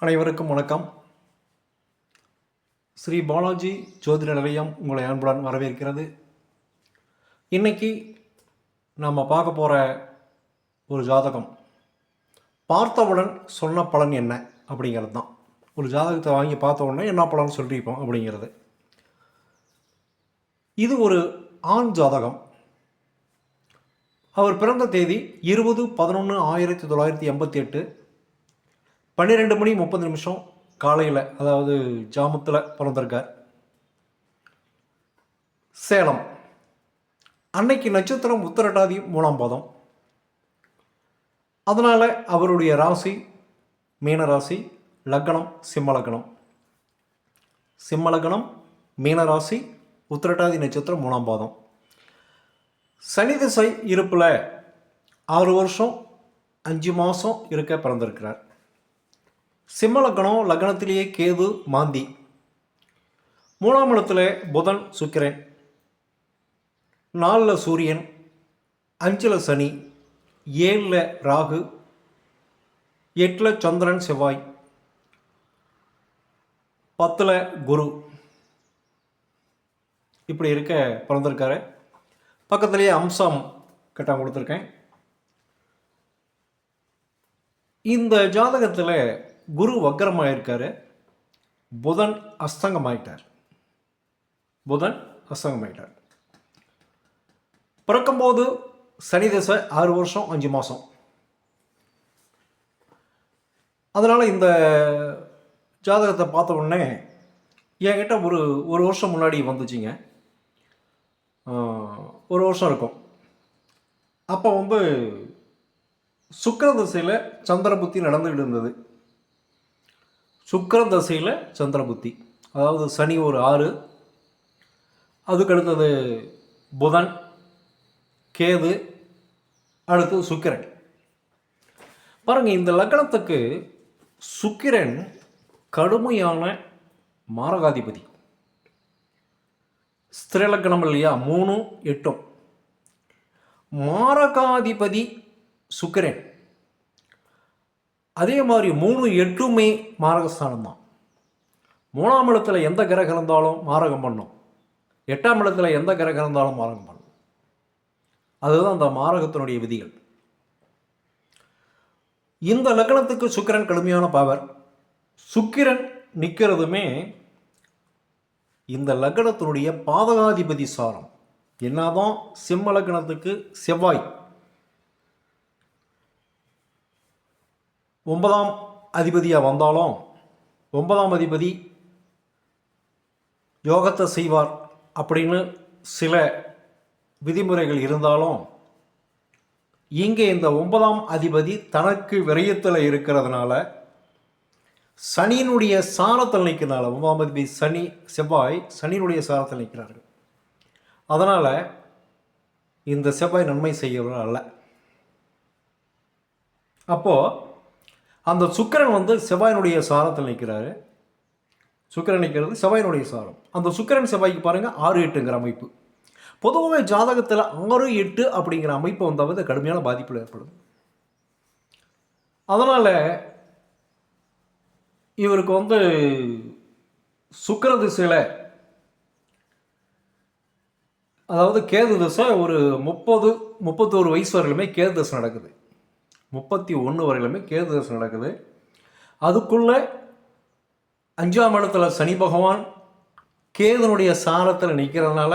அனைவருக்கும் வணக்கம். ஸ்ரீ பாலாஜி ஜோதிட நிலையம் உங்களை அன்புடன் வரவேற்கிறது. இன்னைக்கு நம்ம பார்க்க போகிற ஒரு ஜாதகம் பார்த்தவுடன் சொன்ன பலன் என்ன அப்படிங்கிறது தான். ஒரு ஜாதகத்தை வாங்கி பார்த்த உடனே என்ன பலன் சொல்லியிருப்போம் அப்படிங்கிறது. இது ஒரு ஆண் ஜாதகம். அவர் பிறந்த தேதி 20/11/1988 12 மணி 30 நிமிஷம் காலையில், அதாவது ஜாமத்தில் பிறந்திருக்கார். சேலம். அன்னைக்கு நட்சத்திரம் உத்திரட்டாதி 3ஆம் பாதம். அதனால் அவருடைய ராசி மீனராசி, லக்னம் சிம்ம லக்னம். சிம்ம லக்னம், மீனராசி, உத்திரட்டாதி நட்சத்திரம் 3ஆம் பாதம். சனி திசை இருப்பில் 6 வருஷம் 5 மாதம் இருக்க பிறந்திருக்கிறார். சிம்ம லக்னம், லக்னத்திலேயே கேது மாந்தி. 3ஆம் இடத்துல புதன் சுக்கிரன், 4ல் சூரியன், 5ல் சனி, 7ல் ராகு, 8ல் சந்திரன் செவ்வாய், 10ல் குரு. இப்படி இருக்க பிறந்திருக்காரு. பக்கத்துலேயே அம்சம் கட்டம் கொடுத்துருக்கேன். இந்த ஜாதகத்தில் குரு வக்கரமாயிருக்காரு, புதன் அஸ்தங்கமாயிட்டார். பிறக்கும்போது சனி தசை 6 வருஷம் 5 மாதம். அதனால் இந்த ஜாதகத்தை பார்த்த உடனே என்கிட்ட ஒரு வருஷம் முன்னாடி வந்துச்சுங்க. ஒரு வருஷம் இருக்கும். அப்போ சுக்கிர தசையில் சந்திர புத்தி நடந்துக்கிட்டு இருந்தது. சுக்கிர தசையில் சந்திர புத்தி, அதாவது சனி ஒரு 6, அதுக்கு அடுத்தது புதன், கேது, அடுத்தது சுக்கிரன். பாருங்கள், இந்த லக்னத்துக்கு சுக்கிரன் கடுமையான மாரகாதிபதி. ஸ்திரலக்கணம் இல்லையா, 3, 8. மாரகாதிபதி சுக்கிரன். அதே மாதிரி 3, 8 மாரகஸ்தானம் தான். 3ஆம் இடத்துல எந்த கிரகம் இருந்தாலும் மாரகம் பண்ணும். 8ஆம் இடத்துல எந்த கிரகம் இருந்தாலும் மாரகம் பண்ணும். அதுதான் அந்த மாரகத்தினுடைய விதிகள். இந்த லக்னத்துக்கு சுக்கிரன் கடுமையான பவர். சுக்கிரன் நிற்கிறதுமே இந்த லக்னத்தினுடைய பாதகாதிபதி சாரம். என்னதான் சிம்ம லக்னத்துக்கு செவ்வாய் 9ஆம் அதிபதியாக வந்தாலும் 9ஆம் அதிபதி யோகத்தை செய்வார் அப்படின்னு சில விதிமுறைகள் இருந்தாலும், இங்கே இந்த 9ஆம் அதிபதி தனக்கு விரயத்தில் இருக்கிறதுனால சனியினுடைய சாரத்தில் நிற்கிறதுனால, 9ஆம் அதிபதி சனி செவ்வாய் சனியினுடைய சாரத்தில் நிற்கிறார்கள். அதனால் இந்த செவ்வாய் நன்மை செய்யவர் அல்ல. அப்போது அந்த சுக்கிரன் செவ்வாயினுடைய சாரத்தில் நிற்கிறாரு. சுக்கிரன் நிற்கிறது செவ்வாயினுடைய சாரம். அந்த சுக்கிரன் செவ்வாய்க்கு பாருங்கள் 6, 8ங்கிற அமைப்பு. பொதுவாகவே ஜாதகத்தில் 6, 8 அப்படிங்கிற அமைப்பு வந்தாவது கடுமையான பாதிப்பில் ஏற்படும். அதனால் இவருக்கு சுக்கிர திசையில், அதாவது கேது திசை ஒரு 30, 31 வயசு வரையிலுமே கேது திசை நடக்குது. 31 வரையிலுமே கேது தசை நடக்குது. அதுக்குள்ளே 5ஆம் இடத்துல சனி பகவான் கேதுனுடைய சாரத்தில் நிற்கிறதுனால,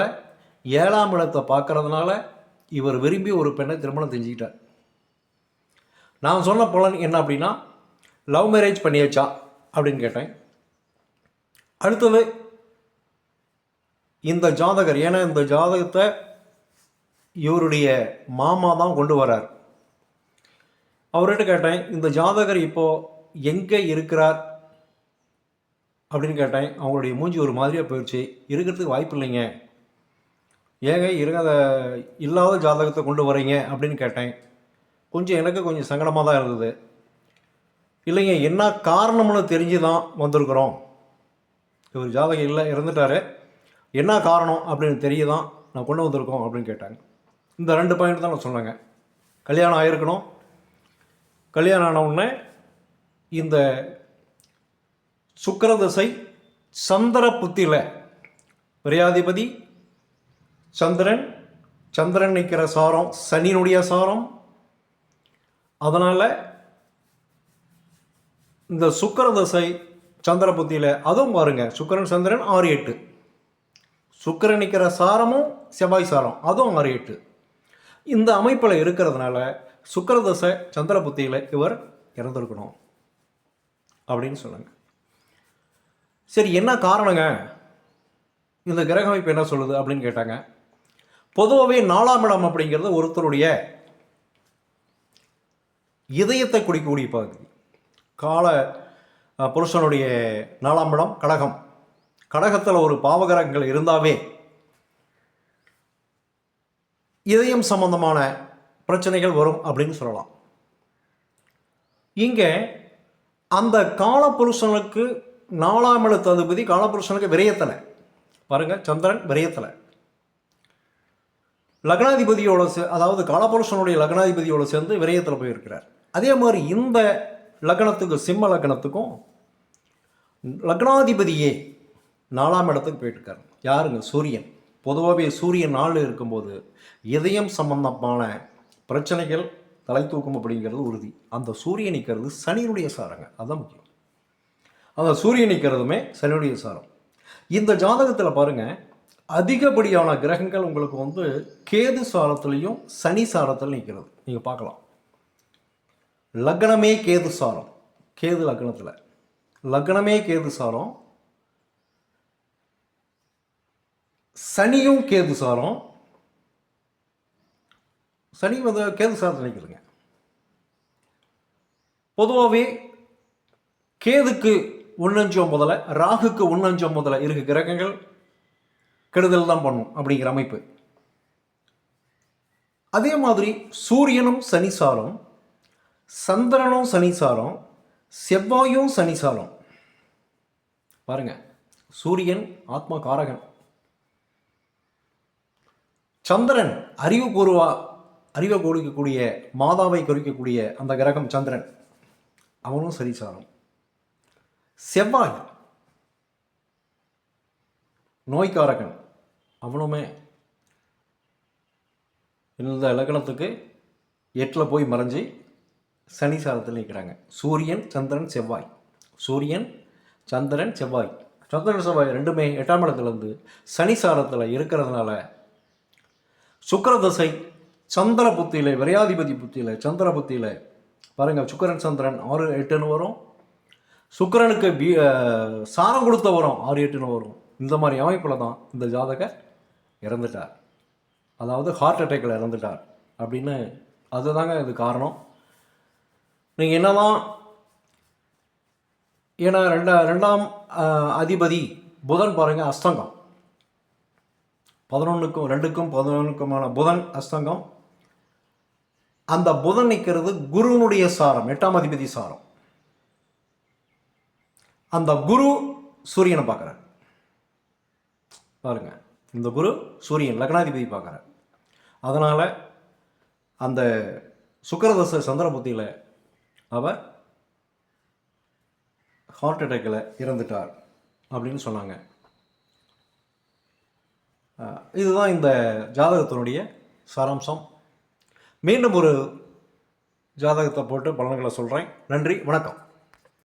7ஆம் இடத்தை பார்க்கறதுனால இவர் விரும்பி ஒரு பெண்ணை திருமணம் செஞ்சுக்கிட்டார். நான் சொன்ன பலன் என்ன அப்படின்னா, லவ் மேரேஜ் பண்ணியாச்சா அப்படின்னு கேட்டேன். அடுத்தது இந்த ஜாதகர், ஏன்னா இந்த ஜாதகத்தை இவருடைய மாமா தான் கொண்டு வரார். அவர்கிட்ட கேட்டேன், இந்த ஜாதகர் இப்போது எங்கே இருக்கிறார் அப்படின்னு கேட்டேன். அவங்களுடைய மூஞ்சி ஒரு மாதிரியாக போயிடுச்சு. இருக்கிறதுக்கு வாய்ப்பு இல்லைங்க, ஏங்க இல்லாத ஜாதகத்தை கொண்டு வரீங்க அப்படின்னு கேட்டேன். எனக்கு கொஞ்சம் சங்கடமாக தான் இருந்தது. இல்லைங்க, என்ன காரணம்னு தெரிஞ்சு தான் வந்திருக்கிறோம். இவர் ஜாதகம் இல்லை, இறந்துட்டார், என்ன காரணம் அப்படின்னு தெரிய தான் நான் கொண்டு வந்திருக்கோம் அப்படின்னு கேட்டாங்க. இந்த 2 பாயிண்ட் தான் நான் சொன்னேங்க. கல்யாணம் ஆகிருக்கணும். கல்யாணம் ஆன உடனே இந்த சுக்கிர திசை சந்திர புத்தியில் விரையாதிபதி சந்திரன், சந்திரன் நிற்கிற சாரம் சனியினுடைய சாரம். அதனால் இந்த சுக்கிர திசை சந்திர புத்தியில் அதுவும் பாருங்கள், சுக்கிரன் சந்திரன் 6-8, சுக்கிரன் நிற்கிற சாரமும் செவ்வாய் சாரம் அதுவும் 6-8. இந்த அமைப்பில் இருக்கிறதுனால சுக்கிர திசை சந்திர புத்தியில் இவர் இறந்துருக்கணும் அப்படின்னு சொல்லுங்க. சரி, என்ன காரணங்க, இந்த கிரக அமைப்பு என்ன சொல்லுது அப்படின்னு கேட்டாங்க. பொதுவாகவே 4ஆம் இடம் அப்படிங்கிறது ஒருத்தருடைய இதயத்தை குடிக்கக்கூடிய பகுதி. கால புருஷனுடைய 4ஆம் இடம் கடகம். கடகத்தில் ஒரு பாவகிரகங்கள் இருந்தாவே இதயம் சம்பந்தமான பிரச்சனைகள் வரும் அப்படின்னு சொல்லலாம். இங்கே அந்த காலபுருஷனுக்கு 4ஆம் இடத்து அதிபதி காலபுருஷனுக்கு விரயத்தில் பாருங்க, சந்திரன் விரயத்தில் லக்னாதிபதியோட அதாவது காலபுருஷனுடைய லக்னாதிபதியோடு சேர்ந்து விரயத்தில் போயிருக்கிறார். அதே மாதிரி இந்த லக்னத்துக்கு சிம்ம லக்னத்துக்கும் லக்னாதிபதியே 4ஆம் இடத்துக்கு போயிட்டுருக்காரு. யாருங்க? சூரியன். பொதுவாகவே சூரியன் 4 இருக்கும்போது இதயம் சம்பந்தமான பிரச்சனைகள் தலை தூக்கும் அப்படிங்கிறது உறுதி. அந்த சூரியன் நிற்கிறது சனியினுடைய சாரங்க, அதுதான் முக்கியம். அந்த சூரியன் நிற்கிறதுமே சனியுடைய சாரம். இந்த ஜாதகத்தில் பாருங்கள், அதிகப்படியான கிரகங்கள் உங்களுக்கு கேது சாரத்துலேயும் சனி சாரத்தில் நிற்கிறது நீங்கள் பார்க்கலாம். லக்னமே கேது சாரம், கேது லக்னத்தில் லக்னமே கேது சாரம், சனியும் கேது சாரம், சனி கேது சாரத்தில் நிற்கிறதுங்க. பொதுவாகவே கேதுக்கு 1-5 ராகுக்கு 1-5 இருக்க கிரகங்கள் கெடுதல் தான் பண்ணும் அப்படிங்கிற அமைப்பு. அதே மாதிரி சூரியனும் சனிசாரம், சந்திரனும் சனிசாரம், செவ்வாயும் சனிசாரம். பாருங்க, சூரியன் ஆத்மா காரகன், சந்திரன் அறிவை கொடுக்கக்கூடிய மாதாவை குறிக்கக்கூடிய அந்த கிரகம் சந்திரன், அவனும் சனிசாரம். செவ்வாய் நோய்காரகன், அவனுமே இந்த லக்னத்துக்கு 8 போய் மறைஞ்சி சனி சாரத்தில் நிற்கிறாங்க. சூரியன் சந்திரன் செவ்வாய், சூரியன் சந்திரன் செவ்வாய், சந்திரன் செவ்வாய் ரெண்டுமே 8ஆம் இடத்துலேருந்து சனி சாரத்தில் இருக்கிறதுனால சுக்கிர தசை சந்திர புத்தியில் விரையாதிபதி புத்தியில் சந்திர புத்தியில் பாருங்கள், சுக்கிரன் சந்திரன் 6-8 வரும், சுக்கிரனுக்கு சாரம் கொடுத்த வரும் 6-8 வரும். இந்த மாதிரி அமைப்பில் தான் இந்த ஜாதகர் இறந்துட்டார், அதாவது ஹார்ட் அட்டாக்கில் இறந்துட்டார் அப்படின்னு. அதுதாங்க இது காரணம். நீங்கள் என்னதான், ஏன்னா 2ஆம் அதிபதி புதன் பாருங்கள் அஸ்தங்கம், 11க்கும் 2க்கும் 11க்குமான புதன் அஸ்தங்கம். அந்த புதன் நிற்கிறது குருனுடைய சாரம், 8ஆம் அதிபதி சாரம். அந்த குரு சூரியனை பார்க்குறார் பாருங்க, இந்த குரு சூரியன் லக்னாதிபதி பார்க்குறார். அதனால் அந்த சுக்கிரதசை சந்திர புத்தியில் அவர் ஹார்ட் அட்டாக்கில் இறந்துட்டார் அப்படின்னு சொன்னாங்க. இதுதான் இந்த ஜாதகத்தினுடைய சாராம்சம். மீண்டும் ஒரு ஜாதகத்தை போட்டு பலன்களை சொல்கிறேன். நன்றி, வணக்கம்.